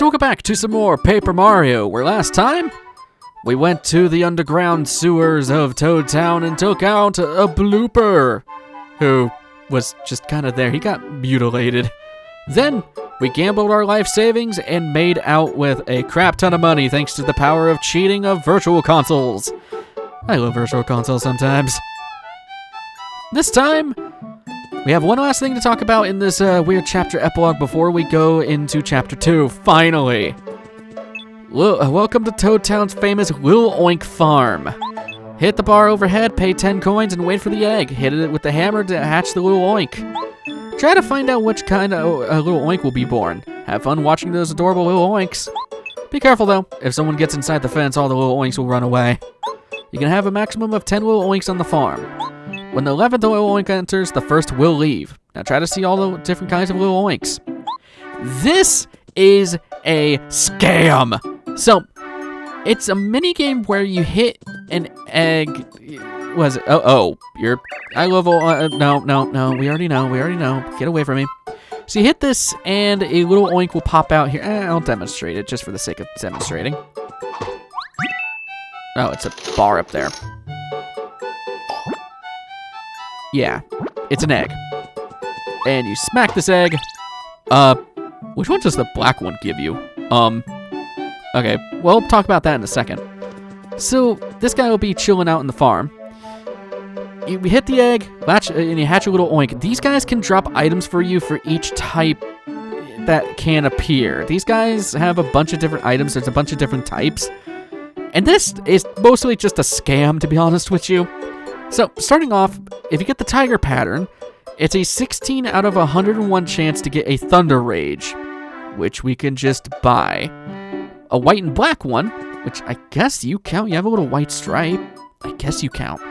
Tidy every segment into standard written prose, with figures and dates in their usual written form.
So welcome back to some more Paper Mario, where last time we went to the underground sewers of Toad Town and took out a blooper who was just kind of there. He got mutilated. Then we gambled our life savings and made out with a crap ton of money thanks to the power of cheating of virtual consoles. I love virtual consoles sometimes. This time, we have one last thing to talk about in this weird chapter epilogue before we go into chapter 2, finally. Welcome to Toad Town's famous Lil Oink Farm. Hit the bar overhead, pay 10 coins, and wait for the egg. Hit it with the hammer to hatch the Lil Oink. Try to find out which kind of Lil Oink will be born. Have fun watching those adorable Lil Oinks. Be careful though, if someone gets inside the fence, all the Lil Oinks will run away. You can have a maximum of 10 Lil Oinks on the farm. When the 11th Lil Oink enters, the first will leave. Now try to see all the different kinds of Lil Oinks. This is a scam. So, it's a mini game where you hit an egg. Was it? I love. No. We already know. Get away from me. So you hit this, and a little oink will pop out here. I'll demonstrate it just for the sake of demonstrating. Oh, it's a bar up there. Yeah, it's an egg. And you smack this egg. Which one does the black one give you? Okay, well, we'll talk about that in a second. So, this guy will be chilling out in the farm. You hit the egg, and you hatch a little oink. These guys can drop items for you for each type that can appear. These guys have a bunch of different items. There's a bunch of different types. And this is mostly just a scam, to be honest with you. So, starting off, if you get the tiger pattern, it's a 16 out of 101 chance to get a Thunder Rage, which we can just buy. A white and black one, which I guess you count. You have a little white stripe. I guess you count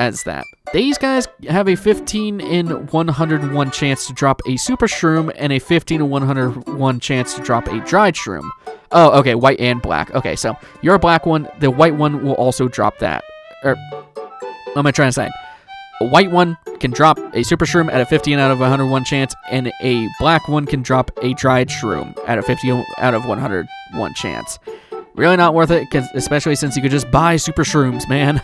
as that. These guys have a 15 in 101 chance to drop a Super Shroom and a 15 in 101 chance to drop a Dried Shroom. Oh, okay, white and black. Okay, so you're a black one. The white one will also drop that. What am I trying to say? A white one can drop a Super Shroom at a 15 out of 101 chance, and a black one can drop a Dried Shroom at a 50 out of 101 chance. Really not worth it, especially since you could just buy Super Shrooms, man.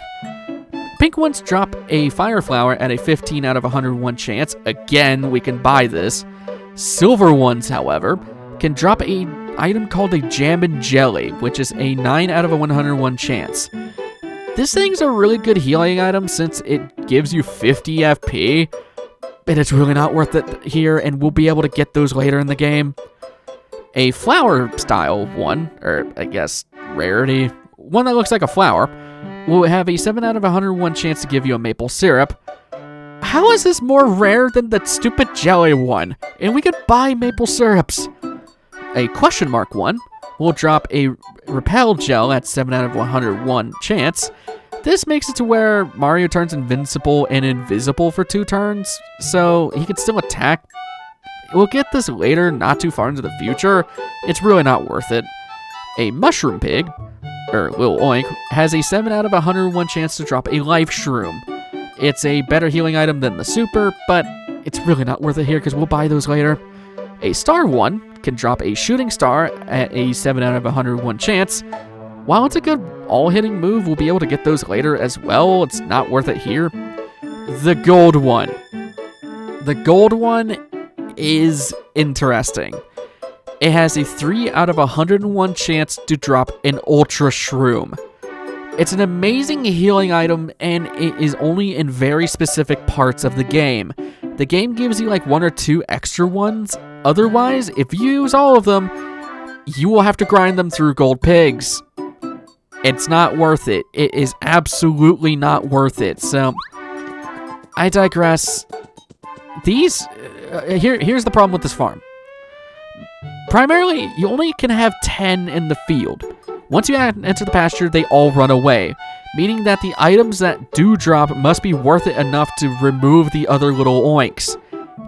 Pink ones drop a Fire Flower at a 15 out of 101 chance. Again, we can buy this. Silver ones, however, can drop a item called a Jam and Jelly, which is a 9 out of a 101 chance. This thing's a really good healing item since it gives you 50 FP, but it's really not worth it here, and we'll be able to get those later in the game. A flower style one, or I guess rarity, one that looks like a flower, will have a 7 out of 101 chance to give you a maple syrup. How is this more rare than the stupid jelly one? And we could buy maple syrups. A question mark one will drop a repel gel at 7 out of 101 chance. This makes it to where Mario turns invincible and invisible for 2 turns, so he can still attack. We'll get this later, not too far into the future. It's really not worth it. A mushroom pig, or Lil Oink, has a 7 out of 101 chance to drop a life shroom. It's a better healing item than the super, but it's really not worth it here because we'll buy those later. A star one can drop a shooting star at a 7 out of 101 chance. While it's a good all-hitting move, we'll be able to get those later as well. It's not worth it here. The gold one. The gold one is interesting. It has a 3 out of 101 chance to drop an Ultra Shroom. It's an amazing healing item, and it is only in very specific parts of the game. The game gives you like 1 or 2 extra ones. Otherwise, if you use all of them, you will have to grind them through gold pigs. It's not worth it. It is absolutely not worth it. So, I digress. Here's the problem with this farm. Primarily, you only can have 10 in the field. Once you enter the pasture, they all run away, meaning that the items that do drop must be worth it enough to remove the other little oinks.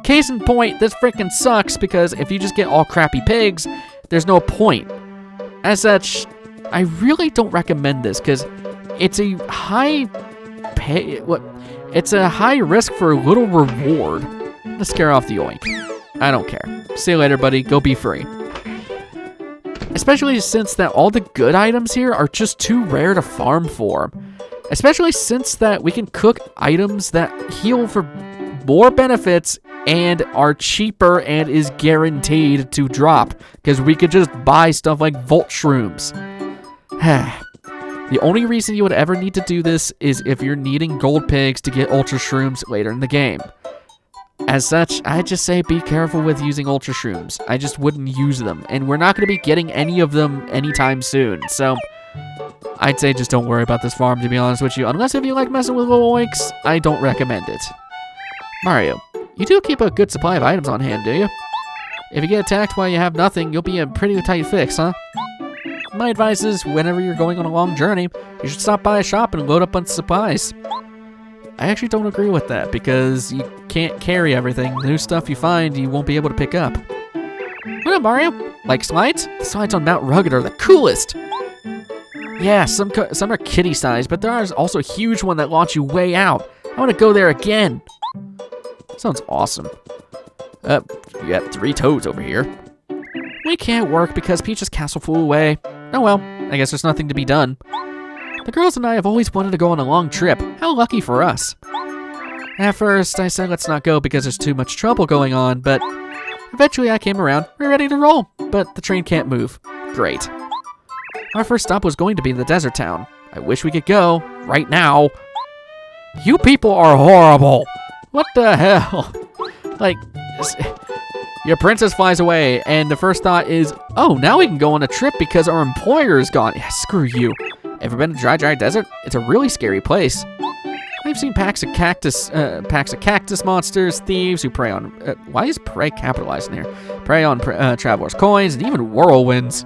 Case in point, this freaking sucks because if you just get all crappy pigs, there's no point. As such, I really don't recommend this because it's a high risk for a little reward. Let's scare off the oink. I don't care. See you later, buddy. Go be free. Especially since that all the good items here are just too rare to farm for. Especially since that we can cook items that heal for more benefits and are cheaper and is guaranteed to drop. Because we could just buy stuff like Volt Shrooms. The only reason you would ever need to do this is if you're needing gold pigs to get Ultra Shrooms later in the game. As such, I just say be careful with using Ultra Shrooms. I just wouldn't use them, and we're not going to be getting any of them anytime soon, so I'd say just don't worry about this farm, to be honest with you. Unless if you like messing with little oinks, I don't recommend it. Mario, you do keep a good supply of items on hand, do you? If you get attacked while you have nothing, you'll be in a pretty tight fix, huh? My advice is, whenever you're going on a long journey, you should stop by a shop and load up on supplies. I actually don't agree with that, because you can't carry everything. The new stuff you find, you won't be able to pick up. What up, Mario? Like slides? The slides on Mount Rugged are the coolest! Yeah, some are kitty-sized, but there is also a huge one that launch you way out. I want to go there again. Sounds awesome. You got 3 toads over here. We can't work because Peach's castle flew away. Oh well, I guess there's nothing to be done. The girls and I have always wanted to go on a long trip. How lucky for us. At first, I said let's not go because there's too much trouble going on, but eventually I came around. We're ready to roll, but the train can't move. Great. Our first stop was going to be the desert town. I wish we could go, right now. You people are horrible. What the hell? Like, your princess flies away, and the first thought is, oh, now we can go on a trip because our employer is gone. Yeah, screw you. Ever been to Dry Desert? It's a really scary place. I've seen packs of cactus monsters, thieves who prey on. Why is prey capitalized in here? Prey on travelers' coins and even whirlwinds.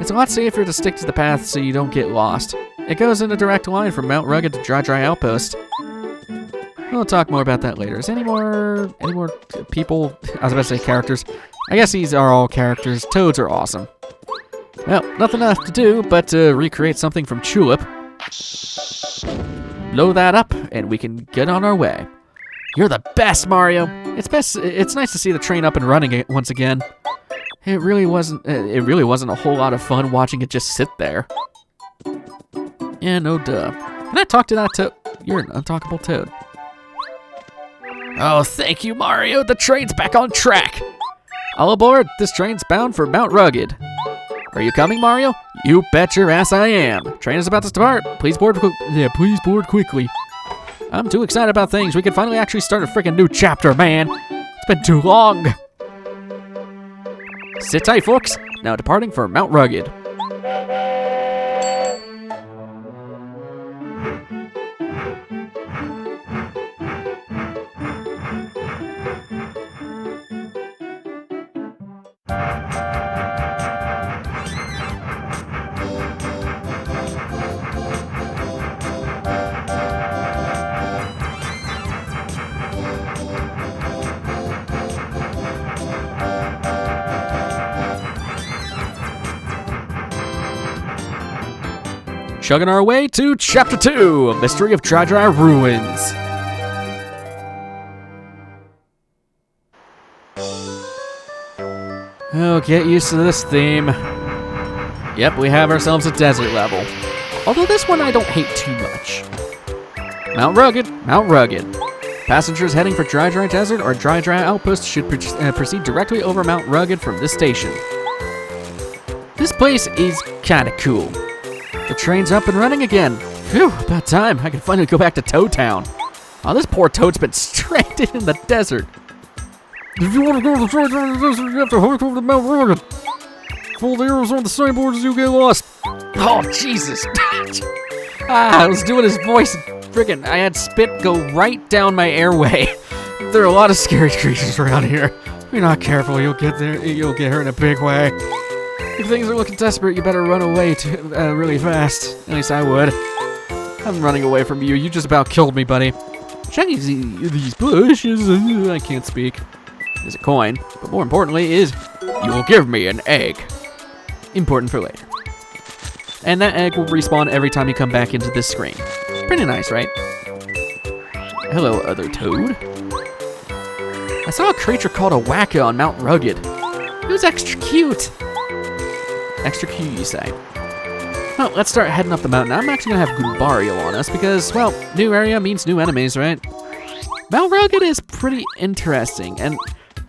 It's a lot safer to stick to the path so you don't get lost. It goes in a direct line from Mount Rugged to Dry Outpost. We'll talk more about that later. Is any more people? I was about to say characters. I guess these are all characters. Toads are awesome. Well, nothing left to do but to recreate something from Tulip. Blow that up, and we can get on our way. You're the best, Mario. It's nice to see the train up and running once again. It really wasn't a whole lot of fun watching it just sit there. Yeah, no duh. Can I talk to that toad? You're an untalkable toad. Oh, thank you, Mario. The train's back on track. All aboard. This train's bound for Mount Rugged. Are you coming, Mario? You bet your ass I am. Train is about to depart. Please board quickly. I'm too excited about things. We can finally actually start a freaking new chapter, man. It's been too long. Sit tight, folks. Now departing for Mount Rugged. Chugging our way to Chapter 2, Mystery of Dry Ruins. Oh, get used to this theme. Yep, we have ourselves a desert level. Although this one I don't hate too much. Mount Rugged. Passengers heading for Dry Desert or Dry Outpost should proceed directly over Mount Rugged from this station. This place is kinda cool. The train's up and running again. Phew, about time. I can finally go back to Toad Town. Oh, this poor Toad's been stranded in the desert. If you want to go to the train desert, you have to hike over to Mount Rugged. Follow the arrows on the signboard as you get lost. Oh, Jesus. I was doing his voice. Friggin', I had spit go right down my airway. There are a lot of scary creatures around here. If you're not careful, you'll get hurt in a big way. If things are looking desperate, you better run away really fast. At least I would. I'm running away from you. You just about killed me, buddy. Checking these bushes. I can't speak. There's a coin, but more importantly is, you will give me an egg. Important for later. And that egg will respawn every time you come back into this screen. Pretty nice, right? Hello, other toad. I saw a creature called a Wacka on Mount Rugged. It was extra cute. Extra Q, you say? Well, let's start heading up the mountain. I'm actually gonna have Goombario on us because, well, new area means new enemies, right? Mount Rugged is pretty interesting, and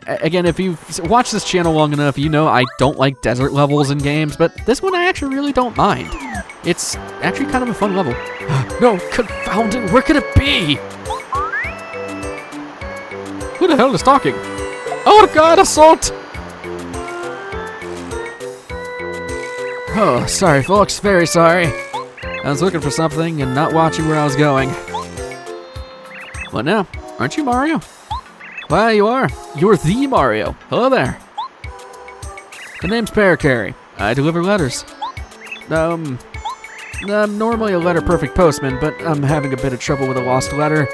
again, if you've watched this channel long enough, you know I don't like desert levels in games, but this one I actually really don't mind. It's actually kind of a fun level. No, confound it, where could it be? Who the hell is talking? Oh god, assault! Oh, sorry folks, very sorry. I was looking for something and not watching where I was going. What now? Aren't you Mario? Why, you are. You're the Mario. Hello there. The name's Parakarry. I deliver letters. I'm normally a letter-perfect postman, but I'm having a bit of trouble with a lost letter.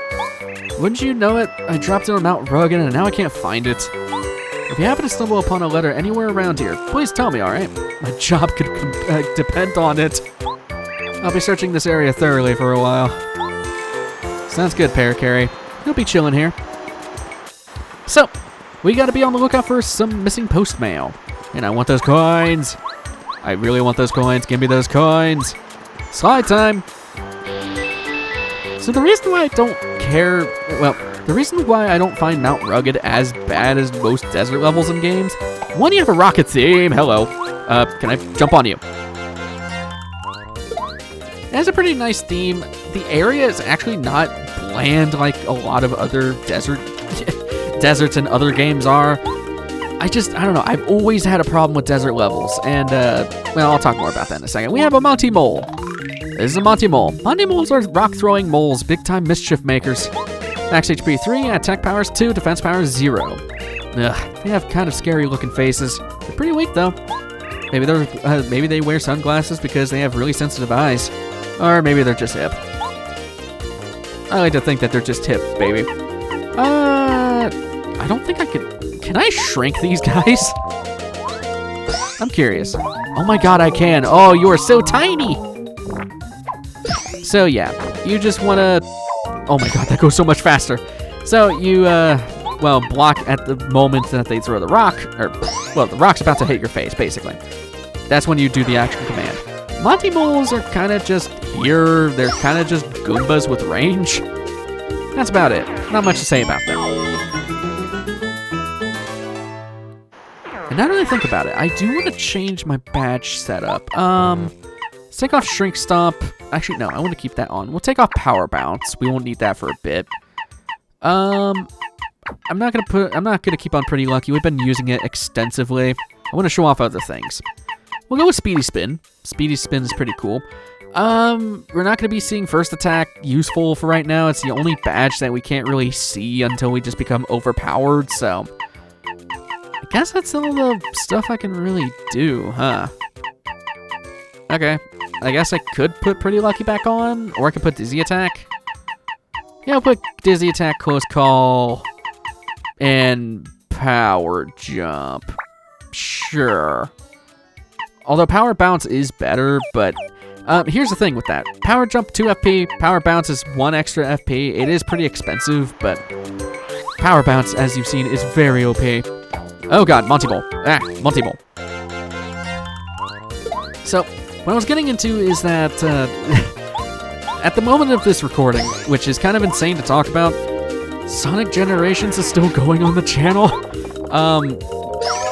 Wouldn't you know it? I dropped it on Mount Rugged and now I can't find it. If you happen to stumble upon a letter anywhere around here, please tell me, alright? My job could depend on it. I'll be searching this area thoroughly for a while. Sounds good, Parakarry. You'll be chilling here. So, we gotta be on the lookout for some missing post mail. And I want those coins. I really want those coins. Give me those coins. Slide time. So the reason why I don't care, well, the reason why I don't find Mount Rugged as bad as most desert levels in games, one, you have a rocket theme. Hello. Can I jump on you? It has a pretty nice theme. The area is actually not bland like a lot of other deserts in other games are. I don't know. I've always had a problem with desert levels, and, well, I'll talk more about that in a second. We have a Monty Mole. This is a Monty Mole. Monty Moles are rock-throwing moles, big-time mischief makers. Max HP 3, attack powers 2, defense powers 0. Ugh, they have kind of scary-looking faces. They're pretty weak, though. Maybe they wear sunglasses because they have really sensitive eyes. Or maybe they're just hip. I like to think that they're just hip, baby. I don't think I could... Can I shrink these guys? I'm curious. Oh my god, I can. Oh, you are so tiny. So yeah, you just want to... Oh my god, that goes so much faster. So you, well, block at the moment that they throw the rock. Or, well, the rock's about to hit your face, basically. That's when you do the action command. Monty Moles are kind of just here. They're kind of just Goombas with range. That's about it. Not much to say about them. And now that I think about it, I do want to change my badge setup. Let's take off Shrink Stomp. Actually, no, I want to keep that on. We'll take off Power Bounce. We won't need that for a bit. I'm not gonna keep on Pretty Lucky. We've been using it extensively. I want to show off other things. We'll go with Speedy Spin. Speedy Spin is pretty cool. We're not gonna be seeing First Attack useful for right now. It's the only badge that we can't really see until we just become overpowered, so I guess that's all the stuff I can really do, huh? Okay, I guess I could put Pretty Lucky back on, or I could put Dizzy Attack. Yeah, I'll put Dizzy Attack, Close Call, and Power Jump. Sure. Although Power Bounce is better, but here's the thing with that. Power Jump 2 FP, Power Bounce is 1 extra FP. It is pretty expensive, but Power Bounce, as you've seen, is very OP. Oh god, Monty Mole. Ah, Monty Mole. So, what I was getting into is that at the moment of this recording, which is kind of insane to talk about, Sonic Generations is still going on the channel.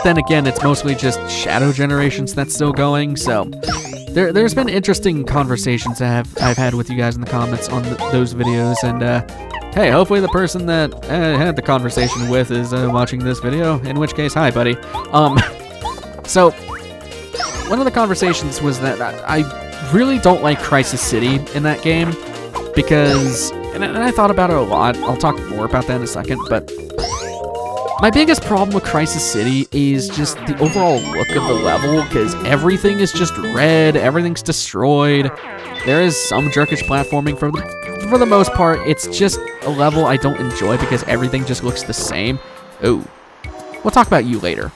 Then again, it's mostly just Shadow Generations that's still going, so there's been interesting conversations I've had with you guys in the comments on those videos, and hey, hopefully the person that I had the conversation with is watching this video, in which case, hi, buddy. So, one of the conversations was that I really don't like Crisis City in that game, because, and I thought about it a lot, I'll talk more about that in a second, but my biggest problem with Crisis City is just the overall look of the level, because everything is just red, everything's destroyed. There is some jerkish platforming for the most part. It's just a level I don't enjoy because everything just looks the same. Oh, we'll talk about you later.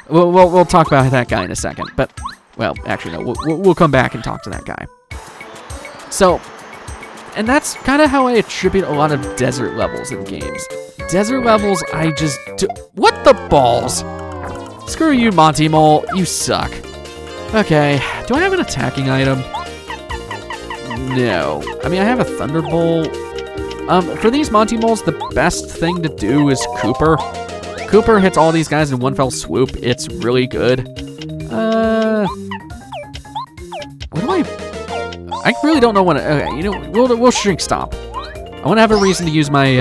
we'll talk about that guy in a second, but, well, actually, no, we'll come back and talk to that guy. So, and that's kind of how I attribute a lot of desert levels in games. Desert levels, I just do... What the balls? Screw you, Monty Mole. You suck. Okay, do I have an attacking item? No. I mean, I have a Thunderbolt. For these Monty Moles, the best thing to do is Cooper. Cooper hits all these guys in one fell swoop. It's really good. What do I really don't know what. Okay, you know, we'll Shrink Stomp. I want to have a reason to use my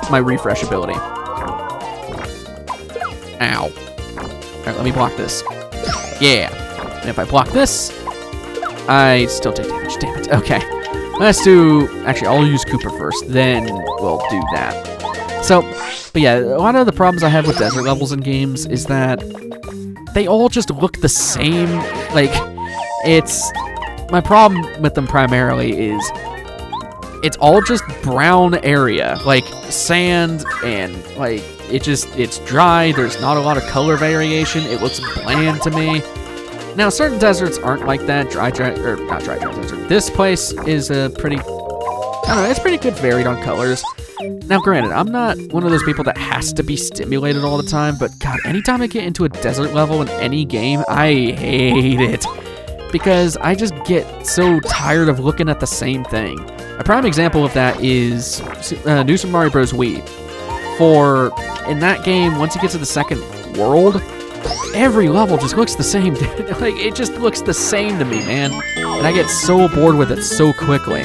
my refresh ability. Ow. All right, let me block this. Yeah. And if I block this, I still take damage. Damn it. Okay. Let's do. Actually, I'll use Cooper first. Then we'll do that. So, but yeah, a lot of the problems I have with desert levels in games is that they all just look the same. Like, it's my problem with them primarily is it's all just brown area, like sand, and like it's dry. There's not a lot of color variation. It looks bland to me. Now, certain deserts aren't like that. Not dry desert. This place is a pretty, I don't know, it's pretty good varied on colors. Now, granted, I'm not one of those people that has to be stimulated all the time, but God, anytime I get into a desert level in any game, I hate it. Because I just get so tired of looking at the same thing. A prime example of that is New Super Mario Bros. Wii. In that game, once you get to the second world, every level just looks the same. Like, it just looks the same to me, man. And I get so bored with it so quickly.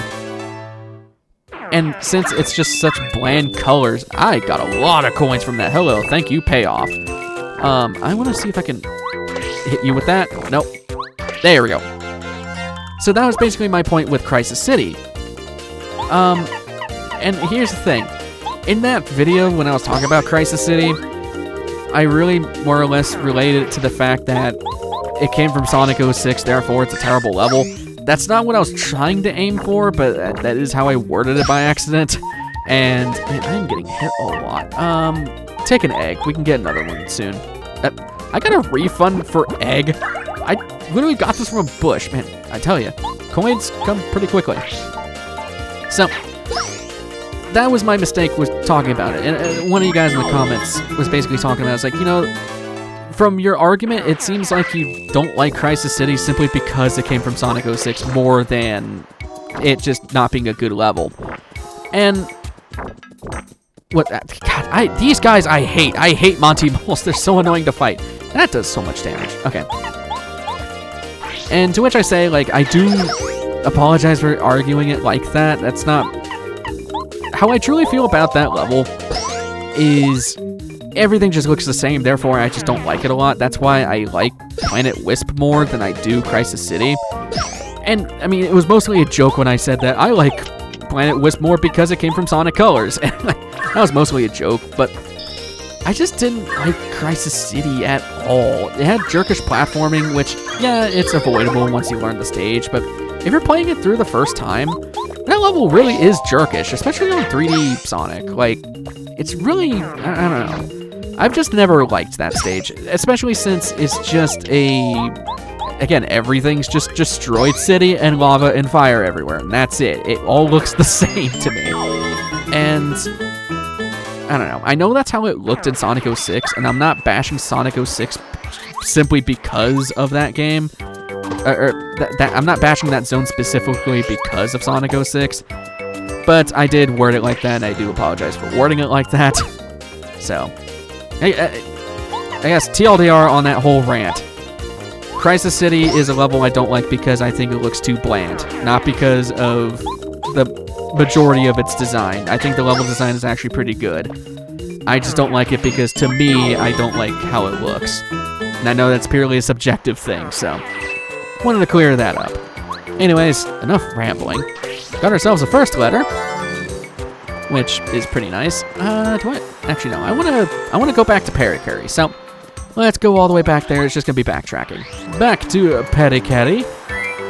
And since it's just such bland colors, I got a lot of coins from that. Hello, thank you, payoff. I want to see if I can hit you with that. Nope. There we go. So that was basically my point with Crisis City. And here's the thing. In that video, when I was talking about Crisis City, I really more or less related it to the fact that it came from Sonic 06, therefore it's a terrible level. That's not what I was trying to aim for, but that is how I worded it by accident. And man, I'm getting hit a lot. Take an egg. We can get another one soon. I got a refund for egg. I literally got this from a bush, man. I tell you, coins come pretty quickly. So that was my mistake, was talking about it. And one of you guys in the comments was basically talking about it. It's like, you know, from your argument, it seems like you don't like Crisis City simply because it came from Sonic 06 more than it just not being a good level. And what? God, these guys I hate. I hate Monty Moles. They're so annoying to fight. That does so much damage. Okay. And to which I say, like, I do apologize for arguing it like that. That's not how I truly feel about that level. Is everything just looks the same, therefore I just don't like it a lot. That's why I like Planet Wisp more than I do Crisis City. And, I mean, it was mostly a joke when I said that I like Planet Wisp more because it came from Sonic Colors. And that was mostly a joke, but I just didn't like Crisis City at all. It had jerkish platforming, which, yeah, it's avoidable once you learn the stage, but if you're playing it through the first time, that level really is jerkish, especially on 3D Sonic. Like, it's really, I don't know. I've just never liked that stage, especially since it's just again, everything's just destroyed city and lava and fire everywhere, and that's it. It all looks the same to me. And I don't know. I know that's how it looked in Sonic 06, and I'm not bashing Sonic 06 simply because of that game. I'm not bashing that zone specifically because of Sonic 06, but I did word it like that, and I do apologize for wording it like that. So, I guess TLDR on that whole rant. Crisis City is a level I don't like because I think it looks too bland, not because of the majority of its design. I think the level design is actually pretty good. I just don't like it because, to me, I don't like how it looks. And I know that's purely a subjective thing, so wanted to clear that up. Anyways, enough rambling. Got ourselves a first letter, which is pretty nice. Actually, no. I wanna go back to Pericurry. So let's go all the way back there. It's just gonna be backtracking. Back to Pericurry.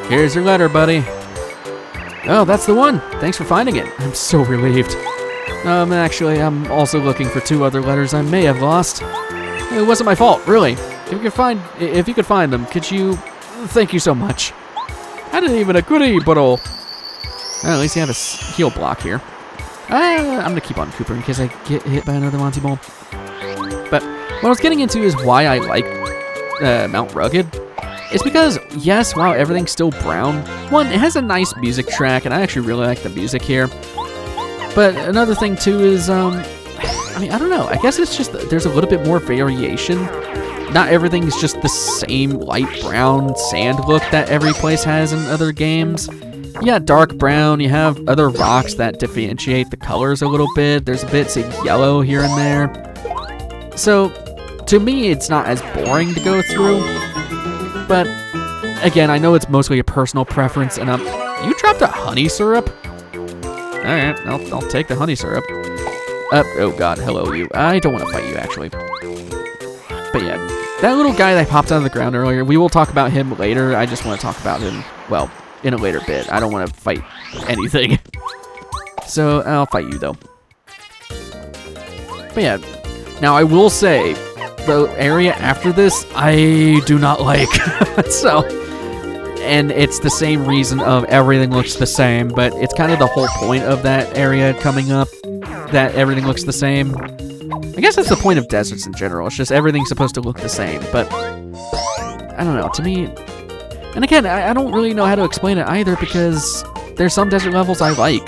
Here's your letter, buddy. Oh, that's the one. Thanks for finding it. I'm so relieved. Actually, I'm also looking for 2 other letters I may have lost. It wasn't my fault, really. If you could find them, could you? Thank you so much. I didn't even agree, but well, at least you have a heal block here. I'm gonna keep on Cooper in case I get hit by another Monty Mole. But what I was getting into is why I like Mount Rugged. It's because, yes, while everything's still brown, one, it has a nice music track, and I actually really like the music here. But another thing, too, is, I mean, I don't know. I guess it's just there's a little bit more variation. Not everything's just the same light brown sand look that every place has in other games. You got dark brown, you have other rocks that differentiate the colors a little bit. There's bits of yellow here and there. So, to me, it's not as boring to go through. But, again, I know it's mostly a personal preference, and you dropped a honey syrup? Alright, I'll take the honey syrup. Oh god, hello you. I don't want to fight you, actually. But yeah, that little guy that popped out of the ground earlier, we will talk about him later. I just want to talk about him, well, in a later bit. I don't want to fight anything. So, I'll fight you, though. But yeah, now I will say, the area after this, I do not like. So, and it's the same reason of everything looks the same, but it's kind of the whole point of that area coming up, that everything looks the same. I guess that's the point of deserts in general. It's just everything's supposed to look the same, but I don't know, to me, and again, I don't really know how to explain it either, because there's some desert levels I like.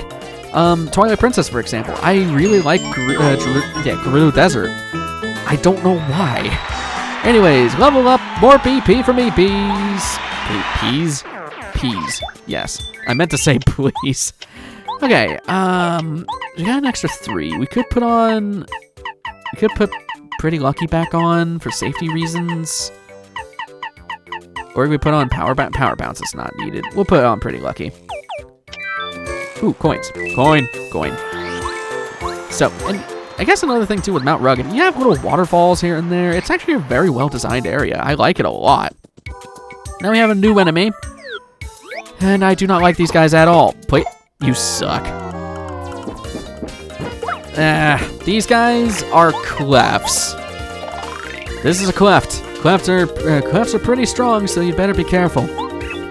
Twilight Princess, for example. I really like Gerudo Desert. I don't know why. Anyways, level up, more BP for me, bees. Peas? Peas. Yes. I meant to say please. Okay, we got an extra 3. We could put Pretty Lucky back on for safety reasons. Or we put on Power Bounce is not needed. We'll put on Pretty Lucky. Ooh, coins. Coin. So, and I guess another thing too with Mount Rugged, you have little waterfalls here and there. It's actually a very well designed area. I like it a lot. Now we have a new enemy. And I do not like these guys at all. Wait, you suck. These guys are clefts. This is a cleft. Clefts are pretty strong, so you better be careful.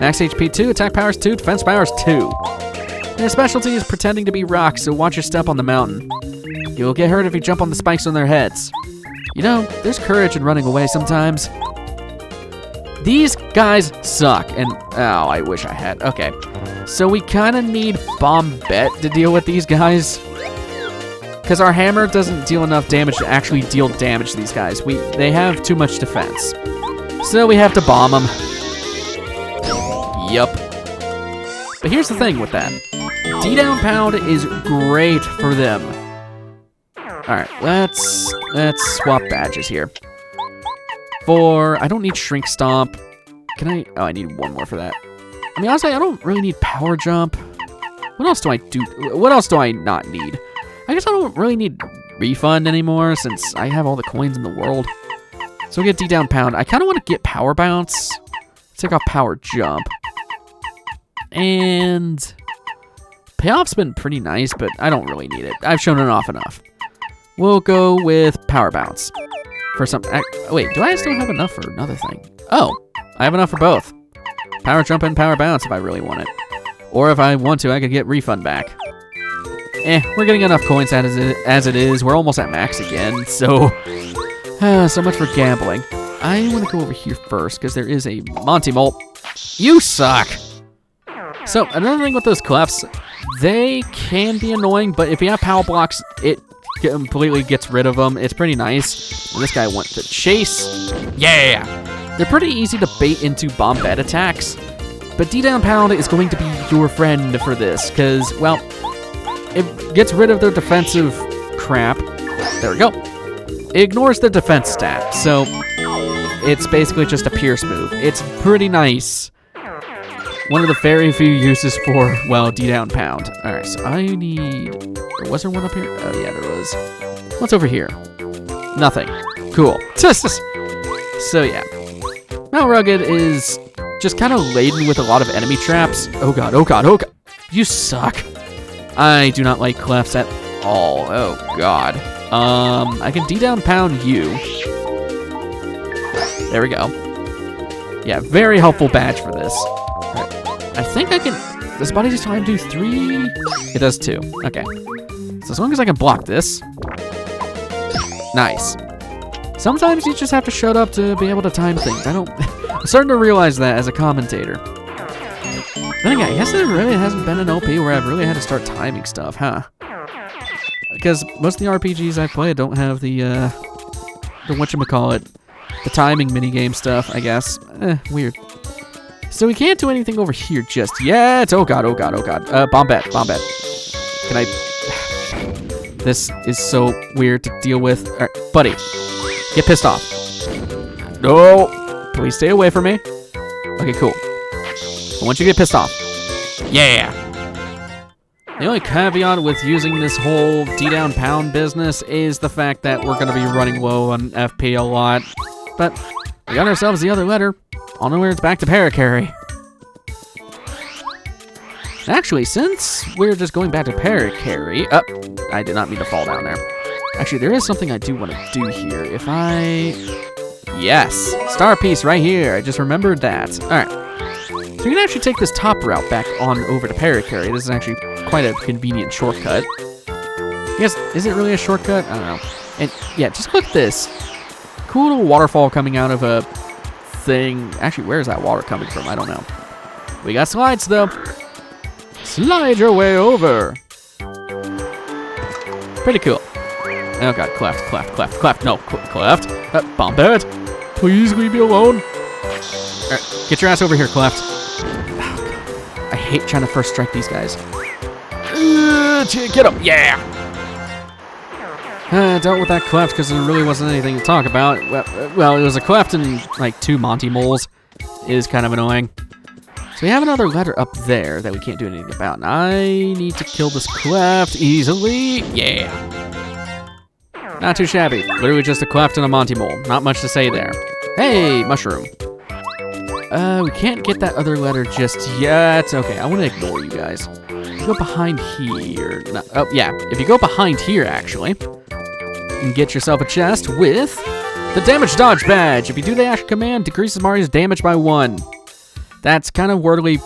Max HP 2, attack powers 2, defense powers 2. Their specialty is pretending to be rocks, so watch your step on the mountain. You will get hurt if you jump on the spikes on their heads. You know, there's courage in running away sometimes. These guys suck, and oh, I wish I had. Okay, so we kind of need Bombette to deal with these guys, because our hammer doesn't deal enough damage to actually deal damage to these guys. They have too much defense, so we have to bomb them. Yup. But here's the thing with that. D-down pound is great for them. All right, let's swap badges here. I don't need Shrink Stomp. Can I? Oh, I need one more for that. I mean, honestly, I don't really need Power Jump. What else do I do? What else do I not need? I guess I don't really need Refund anymore since I have all the coins in the world. So we'll get D-down pound. I kind of want to get Power Bounce. Let's take off Power Jump. And Payoff's been pretty nice, but I don't really need it. I've shown it off enough. We'll go with Power Bounce. For some, wait, do I still have enough for another thing? Oh, I have enough for both. Power Jump and Power Bounce if I really want it. Or if I want to, I could get Refund back. We're getting enough coins as it is. We're almost at max again, so... so much for gambling. I want to go over here first, because there is a Monty Mole. You suck! So, another thing with those clefts, they can be annoying, but if you have power blocks, it completely gets rid of them. It's pretty nice. This guy went to chase. Yeah! They're pretty easy to bait into Bombette attacks, but D-down pound is going to be your friend for this, because, well, it gets rid of their defensive crap. There we go. It ignores their defense stat, so it's basically just a pierce move. It's pretty nice. One of the very few uses for, well, D-down pound. Alright, so I need... Was there one up here? Oh, yeah, there was. What's over here? Nothing. Cool. So, yeah. Mount Rugged is just kind of laden with a lot of enemy traps. Oh, God, oh, God, oh, God. You suck. I do not like clefts at all. Oh, God. I can D-down pound you. There we go. Yeah, very helpful badge for this. I think I can... Does Body Time do 3? It does 2. Okay. So as long as I can block this. Nice. Sometimes you just have to shut up to be able to time things. I I'm starting to realize that as a commentator. Then again, I guess there really hasn't been an OP where I've really had to start timing stuff, huh? Because most of the RPGs I play don't have the whatchamacallit, the timing minigame stuff, I guess. Weird. So we can't do anything over here just yet. Oh god, oh god, oh god. Bombette. Can I... This is so weird to deal with. Alright, buddy. Get pissed off. No! Please stay away from me. Okay, cool. I want you to get pissed off. Yeah! The only caveat with using this whole D-down pound business is the fact that we're going to be running low on FP a lot. But we got ourselves the other letter. On the way, it's back to Paracarry. Actually, since we're just going back to Paracarry... I did not mean to fall down there. Actually, there is something I do want to do here. If I... Yes! Star piece right here. I just remembered that. Alright. So you can actually take this top route back on over to Paracarry. This is actually quite a convenient shortcut. I guess, is it really a shortcut? I don't know. And yeah, just look at this. Cool little waterfall coming out of a thing. Actually, where is that water coming from? I don't know. We got slides, though. Slide your way over. Pretty cool. Oh god, cleft. No, cleft. Bombette. Please leave me alone. Alright, get your ass over here, Cleft. Oh, god. I hate trying to first strike these guys. Get him, yeah! Dealt with that Cleft because there really wasn't anything to talk about. Well, it was a Cleft and like 2 Monty moles. It is kind of annoying. So we have another letter up there that we can't do anything about. And I need to kill this Cleft easily. Yeah. Not too shabby. Literally just a Cleft and a Monty mole. Not much to say there. Hey, mushroom. We can't get that other letter just yet. Okay, I want to ignore you guys. Go behind here. No, oh, yeah. If you go behind here, actually, you can get yourself a chest with the damage dodge badge. If you do the action command, decreases Mario's damage by 1. That's kind of wordly,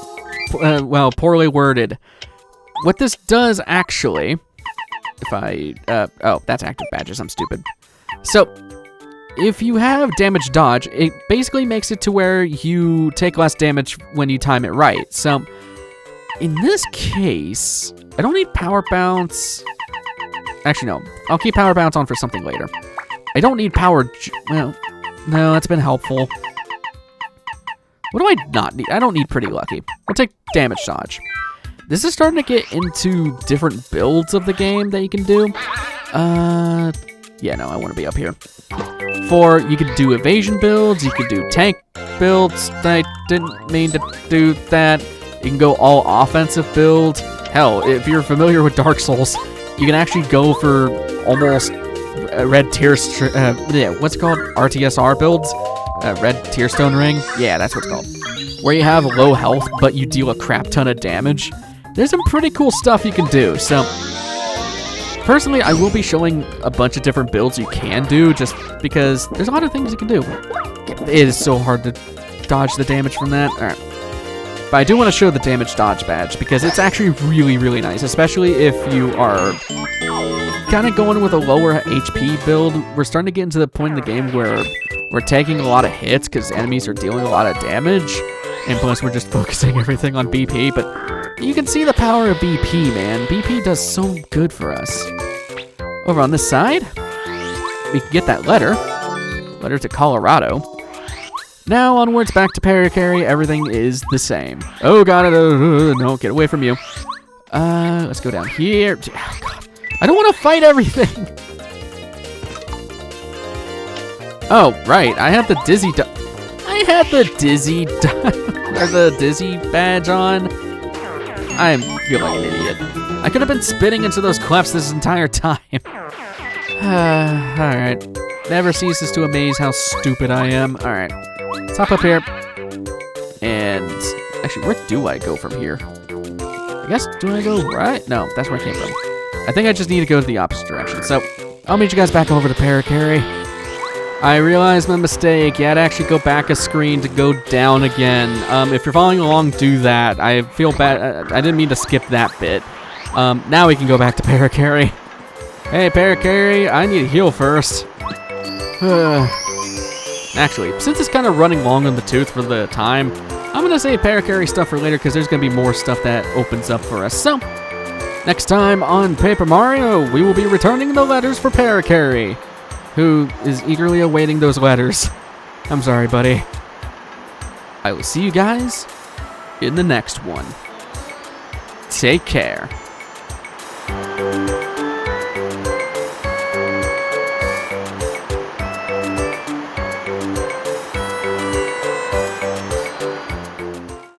poorly worded. What this does, actually, if I, oh, that's active badges. I'm stupid. So, if you have damage dodge, it basically makes it to where you take less damage when you time it right. So, in this case, I don't need power bounce. Actually, no. I'll keep power bounce on for something later. I don't need power... Well, no, that's been helpful. What do I not need? I don't need pretty lucky. We'll take damage dodge. This is starting to get into different builds of the game that you can do. Yeah, no, I want to be up here. You could do evasion builds, you could do tank builds. I didn't mean to do that. You can go all offensive builds. Hell, if you're familiar with Dark Souls, you can actually go for almost red tier, yeah, what's it called? RTSR builds? Red Tearstone Ring? Yeah, that's what it's called. Where you have low health, but you deal a crap ton of damage. There's some pretty cool stuff you can do, so... Personally, I will be showing a bunch of different builds you can do, just because there's a lot of things you can do. It is so hard to dodge the damage from that. Alright. But I do want to show the damage dodge badge, because it's actually really, really nice, especially if you are kind of going with a lower HP build. We're starting to get into the point in the game where we're taking a lot of hits, because enemies are dealing a lot of damage, and plus we're just focusing everything on BP, but... You can see the power of BP, man. BP does so good for us. Over on this side, we can get that letter. Letter to Colorado. Now onwards back to Paracarry. Everything is the same. Oh god, no, get away from you. Let's go down here. Oh god, I don't want to fight everything. Oh right, I have the dizzy. I had the dizzy or the dizzy badge on. I feel like an idiot. I could have been spitting into those clefts this entire time. Alright. Never ceases to amaze how stupid I am. Alright. Let's hop up here. And... Actually, where do I go from here? I guess, do I go right? No, that's where I came from. I think I just need to go to the opposite direction. So, I'll meet you guys back over to Paracarry. I realized my mistake. You had to actually go back a screen to go down again. If you're following along, do that. I feel bad. I didn't mean to skip that bit. Now we can go back to Paracarry. Hey, Paracarry, I need to heal first. Actually, since it's kind of running long on the tooth for the time, I'm going to save Parakarry stuff for later because there's going to be more stuff that opens up for us. So, next time on Paper Mario, we will be returning the letters for Parakarry, who is eagerly awaiting those letters. I'm sorry, buddy. I will see you guys in the next one. Take care.